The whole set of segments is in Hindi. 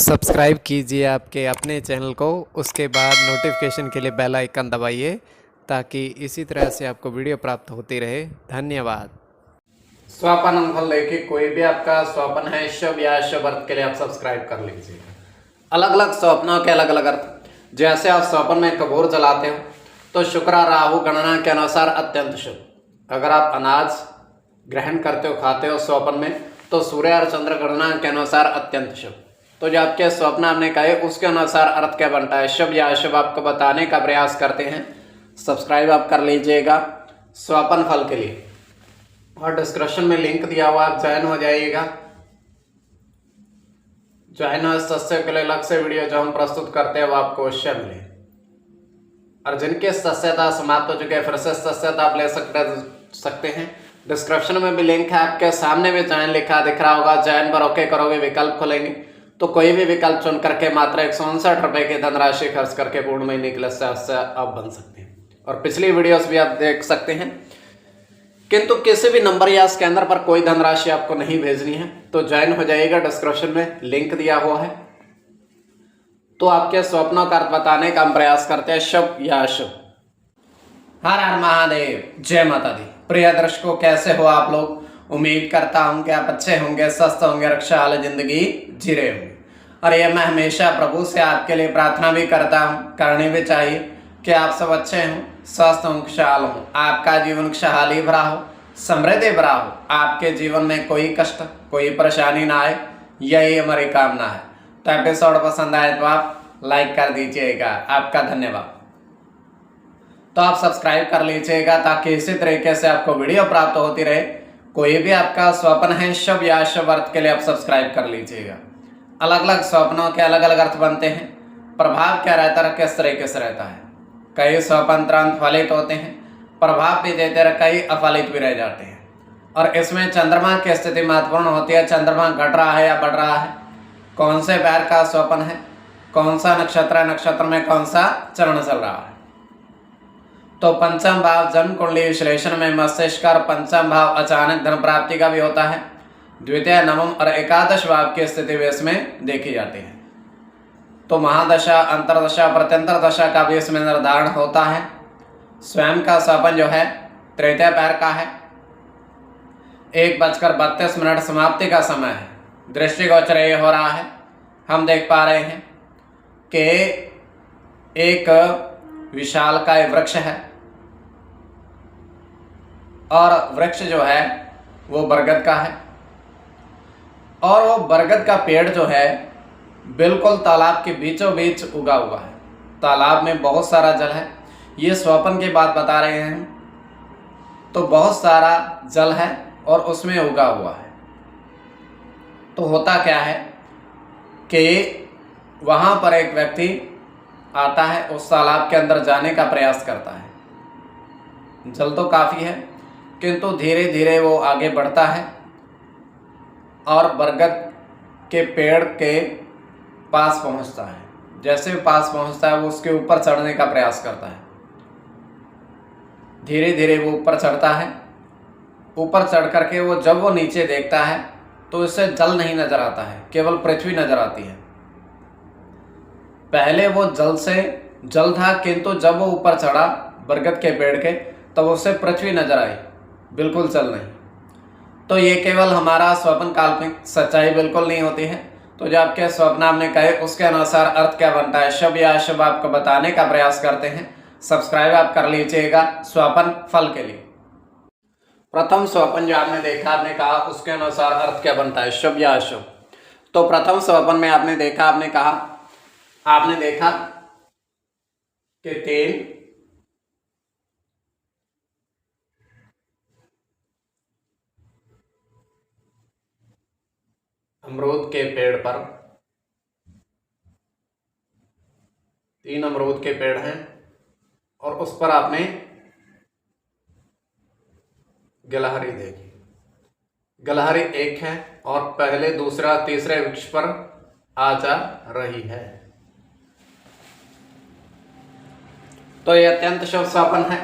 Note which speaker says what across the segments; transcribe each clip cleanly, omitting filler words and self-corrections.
Speaker 1: सब्सक्राइब कीजिए आपके अपने चैनल को, उसके बाद नोटिफिकेशन के लिए बेल आइकन दबाइए ताकि इसी तरह से आपको वीडियो प्राप्त होती रहे। धन्यवाद।
Speaker 2: स्वपन फल लेके कोई भी आपका स्वप्न है शुभ या शुभ अर्थ के लिए आप सब्सक्राइब कर लीजिए। अलग अलग स्वप्नों के अलग अलग अर्थ। जैसे आप स्वप्न में कपूर जलाते हो तो शुक्र राहु गणना के अनुसार अत्यंत शुभ। अगर आप अनाज ग्रहण करते हो खाते हो स्वप्न में तो सूर्य और चंद्र गणना के अनुसार अत्यंत शुभ। तो जो आपके स्वप्न आपने कहे उसके अनुसार अर्थ क्या बनता है, शुभ या अशुभ, आपको बताने का प्रयास करते हैं। सब्सक्राइब आप कर लीजिएगा स्वपन फल के लिए, और डिस्क्रिप्शन में लिंक दिया हुआ, आप ज्वाइन हो जाइएगा। ज्वाइन हो सदस्य के लिए अलग से वीडियो जो हम प्रस्तुत करते हैं वो आपको अवश्य मिले। और जिनके सदस्यता समाप्त हो चुके हैं फिर से सदस्यता आप ले सकते हैं। डिस्क्रिप्शन में भी लिंक है, आपके सामने भी ज्वाइन लिखा दिख रहा होगा। ज्वाइन पर ओके करोगे, विकल्प खोलेंगे तो कोई भी विकल्प चुन करके मात्र 159 रुपए की धनराशि खर्च करके पूर्ण महीने के लिए सदस्य आप बन सकते हैं। और पिछली वीडियोस भी आप देख सकते हैं। किंतु किसी भी नंबर या स्कैनर पर कोई धनराशि आपको नहीं भेजनी है, तो ज्वाइन हो जाइएगा। डिस्क्रिप्शन में लिंक दिया हुआ है। तो आपके स्वप्नों का अर्थ बताने का हम प्रयास करते हैं, शुभ या अशुभ। हर हर महादेव, जय माता दी। प्रिय दर्शकों, कैसे हो आप लोग? उम्मीद करता हूं कि आप अच्छे होंगे, स्वस्थ होंगे, रक्षा वाली जिंदगी जी रहे होंगे। और ये मैं हमेशा प्रभु से आपके लिए प्रार्थना भी करता हूँ, करनी भी चाहिए कि आप सब अच्छे हों, स्वस्थ हों, खुशहाल हों, आपका जीवन खुशहाली भरा हो, समृद्धि भरा हो, आपके जीवन में कोई कष्ट कोई परेशानी ना आए, यही हमारी कामना है। तो एपिसोड पसंद आए तो आप लाइक कर दीजिएगा, आपका धन्यवाद। तो आप सब्सक्राइब कर लीजिएगा ताकि इसी तरीके से आपको वीडियो प्राप्त होती रहे। कोई भी आपका स्वप्न है शुभ या अशुभ अर्थ के लिए आप सब्सक्राइब कर लीजिएगा। अलग अलग स्वप्नों के अलग अलग अर्थ बनते हैं। प्रभाव क्या रहता है, किस तरीके से रहता है। कई स्वप्न तुरंत फलित होते हैं, प्रभाव भी देते रहे, कई अफलित भी रह जाते हैं। और इसमें चंद्रमा की स्थिति महत्वपूर्ण होती है। चंद्रमा घट रहा है या बढ़ रहा है, कौन से पैर का स्वप्न है, कौन सा नक्षत्र है, नक्षत्र में कौन सा चरण चल रहा है। तो पंचम भाव जन्म कुंडली विश्लेषण में मस्तिष्क और पंचम भाव अचानक धन प्राप्ति का भी होता है। द्वितीय, नवम और एकादश भाव की स्थिति भी इसमें देखी जाती है। तो महादशा, अंतरदशा, प्रत्यंतर दशा का भी इसमें निर्धारण होता है। स्वयं का स्वप्न जो है तृतीय पैर का है। 1:32 समाप्ति का समय है। दृष्टिगोचर ये हो रहा है, हम देख पा रहे हैं कि एक विशालकाय वृक्ष है और वृक्ष जो है वो बरगद का है। और वो बरगद का पेड़ जो है बिल्कुल तालाब के बीचों बीच उगा हुआ है। तालाब में बहुत सारा जल है। ये स्वप्न की बात बता रहे हैं, तो बहुत सारा जल है और उसमें उगा हुआ है। तो होता क्या है कि वहाँ पर एक व्यक्ति आता है, उस तालाब के अंदर जाने का प्रयास करता है। जल तो काफ़ी है किंतु धीरे धीरे वो आगे बढ़ता है और बरगद के पेड़ के पास पहुंचता है। जैसे पास पहुंचता है वो उसके ऊपर चढ़ने का प्रयास करता है। धीरे धीरे वो ऊपर चढ़ता है। ऊपर चढ़ करके वो जब वो नीचे देखता है तो उसे जल नहीं नजर आता है, केवल पृथ्वी नजर आती है। पहले वो जल था किंतु जब वो ऊपर चढ़ा बरगद के पेड़ के तब उसे पृथ्वी नजर आई, बिल्कुल जल नहीं। तो ये केवल हमारा स्वप्न काल्पनिक, सच्चाई बिल्कुल नहीं होती है। तो जो आपके स्वप्न आपने कहे उसके अनुसार अर्थ क्या बनता है, शुभ या अशुभ, आपको बताने का प्रयास करते हैं। सब्सक्राइब आप कर लीजिएगा स्वप्न फल के लिए। प्रथम स्वप्न जो आपने देखा, आपने कहा उसके अनुसार अर्थ क्या बनता है, शुभ या अशुभ। तो प्रथम स्वप्न में आपने देखा, आपने देखा कि 3 अमरूद के पेड़ पर 3 अमरूद के पेड़ हैं और उस पर आपने गिलहरी देखी। गिलहरी एक है और पहले दूसरा तीसरे वृक्ष पर आ जा रही है। तो यह अत्यंत शुभ स्वप्न है।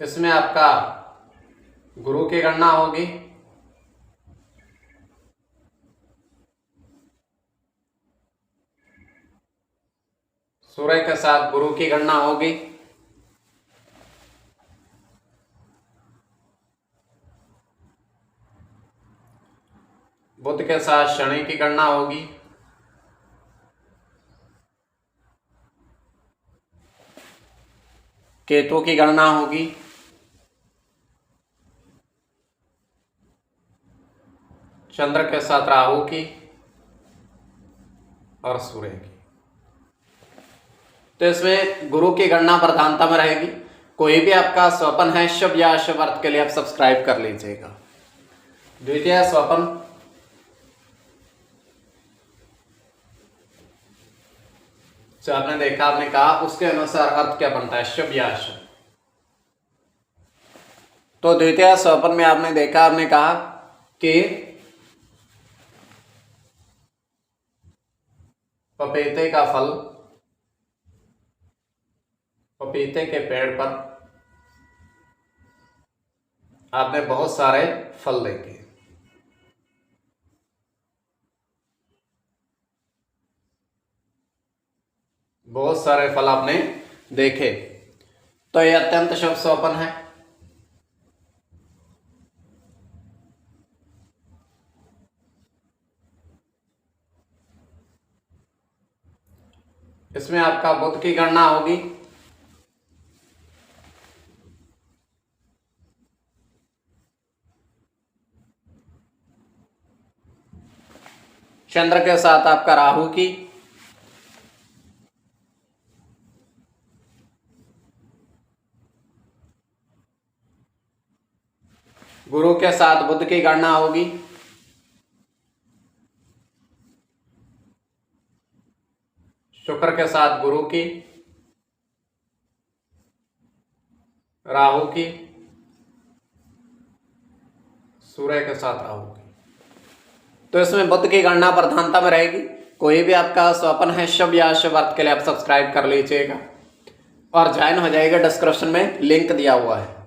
Speaker 2: इसमें आपका गुरु की गणना होगी साथ गुरु की गणना होगी। बुध के साथ शनि की गणना होगी। केतु की गणना होगी। चंद्र के साथ राहु की और सूर्य की। तो इसमें गुरु की गणना प्रधानता में रहेगी। कोई भी आपका स्वपन है शुभ या अशुभ अर्थ के लिए आप सब्सक्राइब कर लीजिएगा। द्वितीय स्वपन, जो आपने देखा, आपने कहा, उसके अनुसार अर्थ क्या बनता है, शुभ या अशुभ। तो द्वितीय स्वपन में आपने देखा, आपने कहा कि पपीते का फल पपीते के पेड़ पर आपने बहुत सारे फल देखे। बहुत सारे फल आपने देखे, तो यह अत्यंत शुभ स्वपन है। इसमें आपका बुध की गणना होगी। चंद्र के साथ आपका राहु की, गुरु के साथ बुध की गणना होगी। शुक्र के साथ गुरु की, राहु की, सूर्य के साथ राहु की। तो इसमें बुध की गणना प्रधानता में रहेगी। कोई भी आपका स्वपन है शुभ या अशुभ अर्थ के लिए आप सब्सक्राइब कर लीजिएगा और ज्वाइन हो जाएगा। डिस्क्रिप्शन में लिंक दिया हुआ है।